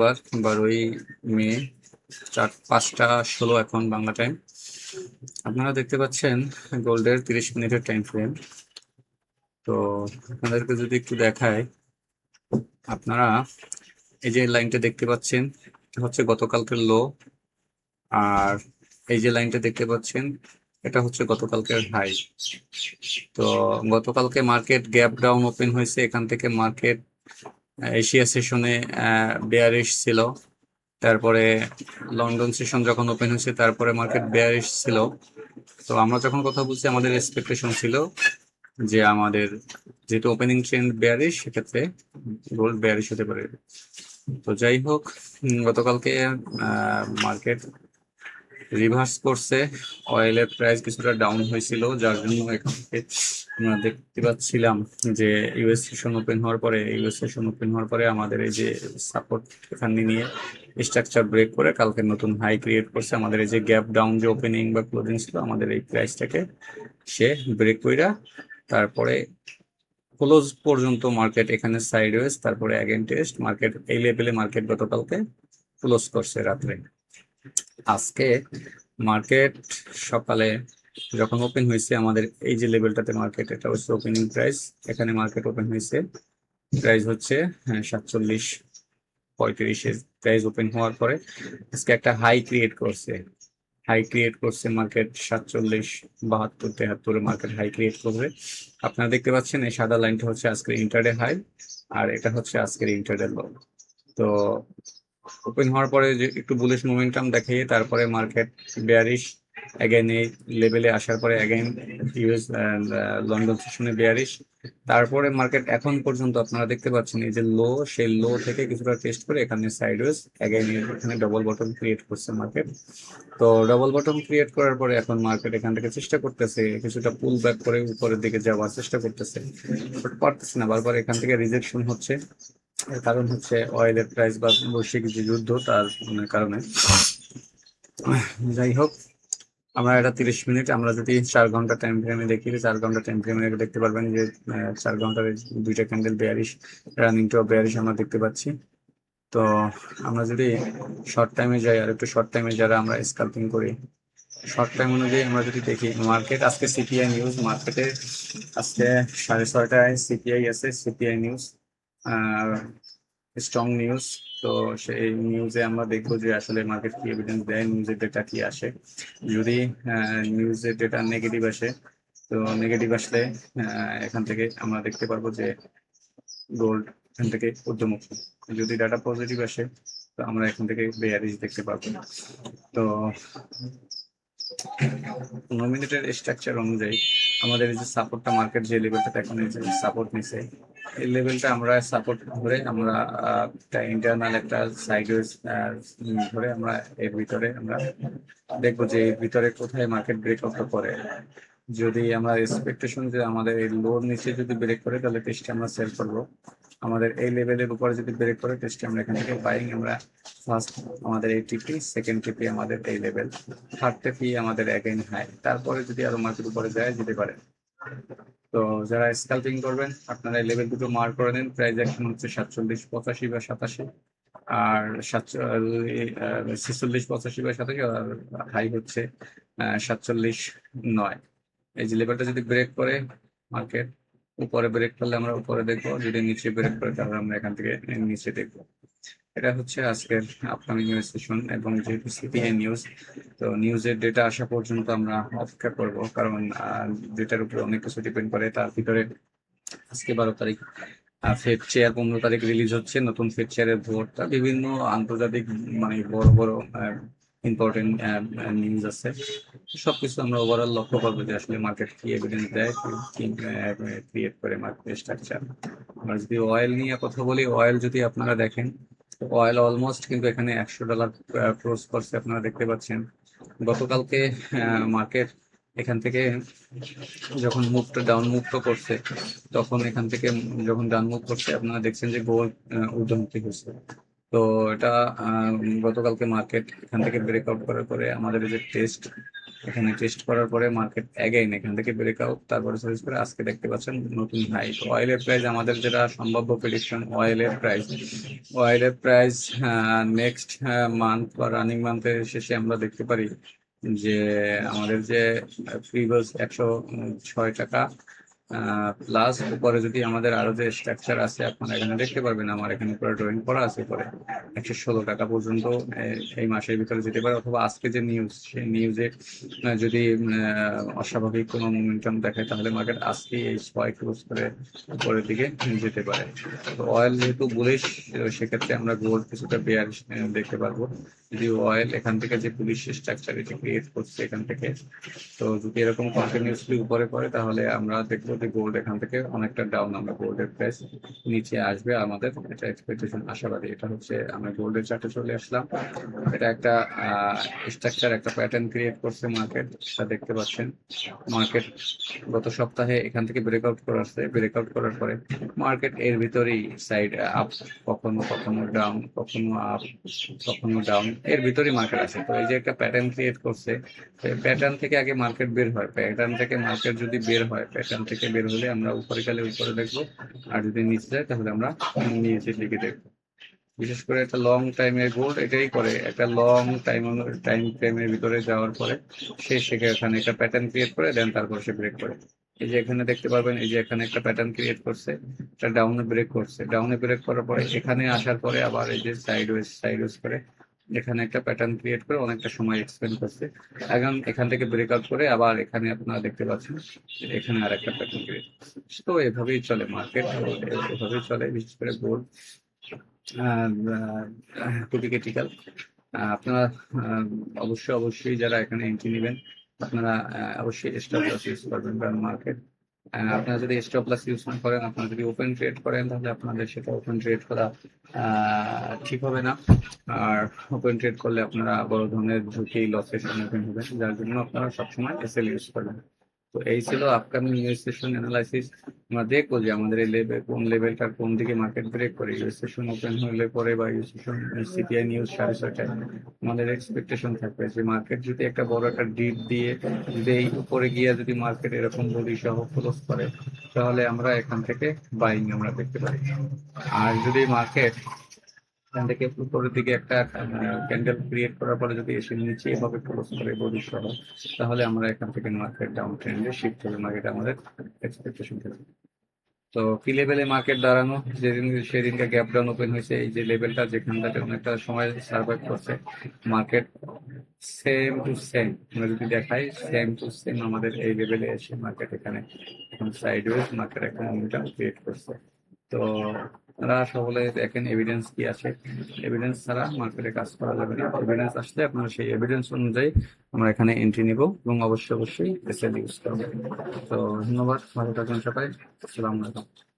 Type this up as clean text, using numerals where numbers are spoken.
12ই মে 5টা 16 এখন বাংলা টাইম। আপনারা দেখতে পাচ্ছেন গোল্ডের 30 মিনিটের টাইম ফ্রেম। তো আপনাদেরকে যদি একটু দেখায়, আপনারা এই যে লাইনটা দেখতে পাচ্ছেন এটা হচ্ছে গতকালকের লো, আর এই যে লাইনটা দেখতে পাচ্ছেন এটা হচ্ছে গতকালকের হাই। তো গতকালকে মার্কেট গ্যাপ ডাউন ওপেন হয়েছে, এখান থেকে মার্কেট এশিয়া সেশনে বেয়ারিশ ছিল। তারপরে লন্ডন সেশন যখন ওপেন হয়েছে তারপরে মার্কেট বেয়ারিশ ছিল। তো আমরা যখন কথা বলছি আমাদের এক্সপেকটেশন ছিল যে আমাদের যেহেতু ওপেনিং ট্রেন্ড বেয়ারিশ, সেক্ষেত্রে গোল্ড বেয়ারিশ হতে পারে। তো যাই হোক, গতকালকে মার্কেট রিভার্স করছে, অয়েলের প্রাইস কিছুটা ডাউন হয়েছিল, যার জন্য এখান থেকে আমরা দেখতে পাচ্ছিলাম যে ইউএস সেশন ওপেন হওয়ার পরে আমাদের এই যে সাপোর্ট এখানে নিয়ে স্ট্রাকচার ব্রেক করে কালকে নতুন হাই ক্রিয়েট করছে। আমাদের এই যে গ্যাপ ডাউন যে ওপেনিং বা ক্লোজিং ছিল, আমাদের এই প্রাইসটাকে সে ব্রেক কইরা তারপরে ক্লোজ পর্যন্ত মার্কেট এখানে সাইডওয়েজ, তারপরে অ্যাগেন টেস্ট মার্কেট এই লেভেলে মার্কেট গতকালকে ক্লোজ করছে রাত্রে। আজকে মার্কেট সকালে যখন ওপেন হয়েছে আমাদের এই যে লেভেলটাতে মার্কেট, এটা হচ্ছে ওপেনিং প্রাইস, এখানে মার্কেট ওপেন হয়েছে, প্রাইস হচ্ছে 47.35 প্রাইস ওপেন হওয়ার পরে আজকে একটা হাই ক্রিয়েট করছে মার্কেট 47.72-73 মার্কেট হাই ক্রিয়েট করবে। আপনারা দেখতে পাচ্ছেন এই সাদা লাইনটা হচ্ছে আজকের ইন্টারডে হাই, আর এটা হচ্ছে আজকের ইন্টারডে লো। তো ওপেন হওয়ার পরে যে একটু বুলিশ মোমেন্টাম দেখিয়ে তারপরে মার্কেট বেয়ারিশ অ্যাগেন এই লেভেলে আসার পরে অ্যাগেন ইউএস লন্ডন সেশনে বেয়ারিশ, তারপরে মার্কেট এখন পর্যন্ত আপনারা দেখতে পাচ্ছেন এই যে লো, সেই লো থেকে কিছুটা টেস্ট করে এখানে সাইডওয়েজ অ্যাগেন এখানে ডবল বটম ক্রিয়েট করছে মার্কেট। তো ডবল বটম ক্রিয়েট করার পরে এখন মার্কেট এখান থেকে চেষ্টা করতেছে কিছুটা পুল ব্যাক করে উপরের দিকে যাওয়ার চেষ্টা করতেছে, বাট পারতেছে না, বারবার এখান থেকে রিজেকশন হচ্ছে। এর কারণ হচ্ছে অয়েলের প্রাইস বা বৈশ্বিক যে যুদ্ধ তার কারণে। যাই হোক, আমরা এটা 30 মিনিট, আমরা যদি 4 ঘন্টা টাইম ফ্রেমে দেখি, 4 ঘন্টা টাইম ফ্রেমে দেখতে পারবেন যে 4 ঘন্টার দুইটা candle bearish, running to bearish আমরা দেখতে পাচ্ছি। তো আমরা যদি শর্ট টাইমে যাই, আর একটু শর্ট টাইমে যারা আমরা স্কাল্পিং করি, শর্ট টাইম অনুযায়ী আমরা যদি দেখি মার্কেট আজকে সিপিআই নিউজ, মার্কেটে আজকে 6:30টায় সিপিআই আছে, সিপিআই নিউজ স্ট্রং নিউজ। তো সেই নিউজে আমরা দেখবো যে আসলে মার্কেট কি এভিডেন্স দেয়, নিউজের ডেটা কি আসে। যদি নিউজের ডেটা নেগেটিভ আসে, তো নেগেটিভ আসলে এখান থেকে আমরা দেখতে পারবো যে গোল্ড এখান থেকে ঊর্ধ্বমুখী। যদি ডাটা পজিটিভ আসে তো আমরা এখান থেকে বেয়ারিশ দেখতে পারবো। তো 15 মিনিটের স্ট্রাকচার অনুযায়ী আমাদের এই যে সাপোর্টটা, মার্কেট যে লেভেলটা এখন এই যে সাপোর্ট নিছে, এই লেভেলটা আমরা সাপোর্ট ধরে আমরা একটা ইন্টারনাল একটা সাইডওয়েজ ধরে আমরা এর ভিতরে আমরা দেখবো যে এর ভিতরে কোথায় মার্কেট ব্রেকআউট করে। যদি আমরা এক্সপেকটেশন যে আমাদের এই লোর নিচে যদি ব্রেক করে তাহলে টেস্টে আমরা সেল করবো, আমাদের এই লেভেলের উপরে যদি ব্রেক করে টেস্টে আমরা এখান থেকে বাইং, আমরা ফার্স্ট আমাদের এই টিপি, সেকেন্ড টিপি আমাদের এই লেভেল, থার্ড টিপি আমাদের অ্যাগেইন হাই, তারপরে যদি আরো মার্কেট উপরে যায় যেতে পারে। তো যারা স্কাল্পিং করবেন আপনারা এই লেভেল দুটো মার্ক করে নেন, প্রাইস অ্যাকশন হচ্ছে 47.85 বা 87, আর 46.85 বা 87, আর হাই হচ্ছে 47.9। এই যে লেভেলটা যদি ব্রেক করে মার্কেট উপরে ব্রেক করলে আমরা উপরে দেখবো, যদি নিচে ব্রেক করে তাহলে আমরা এখান থেকে নিচে দেখবো। এটা হচ্ছে আজকের আপকামিং নিউজ সেশন, এবং যেহেতু সিপিআই নিউজ, তো নিউজের ডেটা আসা পর্যন্ত আমরা অপেক্ষা করব, কারণ ডেটার উপরে অনেক কিছু ডিপেন্ড করে। তার ভিতরে আজকে 12 তারিখ ফেড চেয়ার, 15 তারিখ রিলিজ হচ্ছে নতুন ফেড চেয়ারের ভোটটা, বিভিন্ন আন্তর্জাতিক মানে বড় বড় ইম্পর্টেন্ট নিউজ আছে। সবকিছু আমরা ওভারঅল লক্ষ্য করবো যে আসলে মার্কেট কি এভিডেন্স দেয়, কি ক্রিয়েট করে মার্কেট স্ট্রাকচার। আমরা যদি অয়েল নিয়ে কথা বলি, অয়েল যদি আপনারা দেখেন, অয়েল অলমোস্ট কিন্তু এখানে $100 ক্রস করছে, আপনারা দেখতে পাচ্ছেন। গতকালকে মার্কেট এখান থেকে যখন মুভটা ডাউন মুভটা করছে, তখন এখান থেকে যখন ডাউন মুভ করছে আপনারা দেখছেন যে গোল্ড ঊর্ধ্বমুখী হচ্ছে। তো এটা গতকালকে মার্কেট এখান থেকে ব্রেকআউট করার পরে আমাদের যে টেস্ট এখানে টেস্ট করার পরে মার্কেট অ্যাগেইন এখান থেকে ব্রেকআউট, তারপরে সার্ভিস করে আজকে দেখতে পাচ্ছেন নতুন হাই। অয়েলের প্রাইস আমাদের যেটা সম্ভাব্য প্রেডিকশন, অয়েলের প্রাইস নেক্সট মান্থ বা রানিং মান্থের শেষে আমরা দেখতে পারি যে আমাদের যে প্রিভিয়াস 106 টাকা প্লাস উপরে যদি আমাদের আরো যে স্ট্রাকচার আছে আপনারা এখানে দেখতে পারবেন, আমার এখানে পুরো ড্রয়িং করা আছে, পরে 116 টাকা পর্যন্ত এই মাসের ভিতরে যেতে পারে, অথবা আজকে যে নিউজ, সেই নিউজে যদি অস্বাভাবিক কোনো মোমেন্টাম দেখায় তাহলে মার্কেট আজকে এই স্পাইক ক্লোজ করে উপরের দিকে যেতে পারে। তো অয়েল যেহেতু বুলিশ, সেক্ষেত্রে আমরা গোল্ড কিছুটা বেয়ারিশ দেখতে পারবো। যদি অয়েল এখান থেকে যে বুলিশ স্ট্রাকচার এটি ক্রিয়েট করছে এখান থেকে, তো যদি এরকম কন্টিনিউসলি উপরে পড়ে তাহলে আমরা দেখবো যে গোল্ড এখান থেকে অনেকটা ডাউন, আমরা গোল্ডের প্রাইস নিচে আসবে আমাদের এটা এক্সপেকটেশন, আশাবাদী। এটা হচ্ছে আমরা গোল্ডের চার্টে চলে আসলাম। এটা একটা স্ট্রাকচার, একটা প্যাটার্ন ক্রিয়েট করছে মার্কেট, সেটা দেখতে পাচ্ছেন। মার্কেট গত সপ্তাহে এখান থেকে ব্রেকআউট করার পরে মার্কেট এর ভিতরেই সাইড আপ, কখনো কখনো ডাউন, কখনো আপ, কখনো ডাউন, এর ভিতরেই মার্কেট আছে। তো এই যে একটা প্যাটার্ন ক্রিয়েট করছে, প্যাটার্ন থেকে আগে মার্কেট বের হয়, প্যাটার্ন থেকে মার্কেট যদি বের হয়, প্যাটার্ন থেকে বের হলে আমরা উপরে গেলে উপরে দেখবো, আর যদি নিচে যায় তাহলে আমরা নিচের দিকে দেখবো। বিশেষ করে একটা লং টাইমের গোল্ড এটাই করে, একটা লং টাইম ফ্রেমের ভিতরে যাওয়ার পরে সে সেখানে একটা প্যাটার্ন ক্রিয়েট করে দেন তারপর সে ব্রেক করে। এই যে এখানে দেখতে পারবেন, এই যে এখানে একটা প্যাটার্ন ক্রিয়েট করছে, এটা ডাউনে ব্রেক করছে, ডাউনে ব্রেক করার পরে এখানে আসার পরে আবার এই যে সাইডওয়েজ করে এখানে একটা প্যাটার্ন ক্রিয়েট করে অনেকটা সময় এক্সপেন্ড করছে। এখন এখান থেকে ব্রেকআউট করে আবার এখানে আপনারা দেখতে পাচ্ছেন এখানে আর একটা প্যাটার্ন ক্রিয়েট করছে। তো এভাবেই চলে মার্কেট, এভাবেই চলে, বিশেষ করে গোল্ড খুবই ক্রিটিক্যাল। আপনারা অবশ্যই যারা এখানে এন্ট্রি নেবেন আপনারা অবশ্যই স্টপ লস ইউজ করবেন, কারণ মার্কেট আপনারা যদি স্টপ লস ইউজ না করেন, আপনারা যদি ওপেন ট্রেড করেন তাহলে আপনাদের সেটা ওপেন ট্রেড করা ঠিক হবে না। আর ওপেন ট্রেড করলে আপনারা বড় ধরনের ঝুঁকি লসের সম্মুখীন হবেন, যার জন্য আপনারা সবসময় এসএল ইউজ করবেন। তো এই ছিল আপকামিং ইউএস সেশন অ্যানালাইসিস। আমরা দেখবো যে আমাদের এই লেভেল, কোন লেভেলটা কোন দিকে মার্কেট ব্রেক করে, ইউএস সেশন ওপেন হলে পরে বা ইউএস সেশন সিপিআই নিউজ 6:30টায় আমাদের এক্সপেকটেশন থাকবে যে মার্কেট যদি একটা বড় একটা ডিপ দিয়ে যদি এই উপরে গিয়ে যদি মার্কেট এরকম বডি সহ ক্লোজ করে তাহলে আমরা এখান থেকে বাইং আমরা দেখতে পারি। আর যদি মার্কেট এখান থেকে উপরের দিকে একটা ক্যান্ডেল ক্রিয়েট করার পরে যদি এসে নিচে এভাবে ক্লোজ করে বডি সহ, তাহলে আমরা এখান থেকে মার্কেট ডাউন ট্রেন্ডে শিফট হবে, মার্কেট আমাদের এক্সপেকটেশন থাকে। তো কি লেভেলে মার্কেট দাঁড়ানো, সেদিনকে গ্যাপ ডাউন ওপেন হয়েছে, এই যে লেভেলটা যেখানটাতে অনেকটা সময় সার্ভাইভ করছে মার্কেট, সেম টু সেম আমরা যদি দেখাই, সেম টু সেম আমাদের এই লেভেলে এসে মার্কেট এখানে এখন সাইডওয়েজ মার্কেট একটা মোমেন্টাম ক্রিয়েট করছে। তো তারা সকলে দেখেন এভিডেন্স কি আছে, এভিডেন্স ছাড়া মার্কেটে কাজ করা যাবে না। এভিডেন্স আসলে আপনারা সেই এভিডেন্স অনুযায়ী আমরা এখানে এন্ট্রি নিব এবং অবশ্যই এসএল ইউজ করবো। তো ধন্যবাদ, ভালো থাকুন সবাই, আসসালামু আলাইকুম।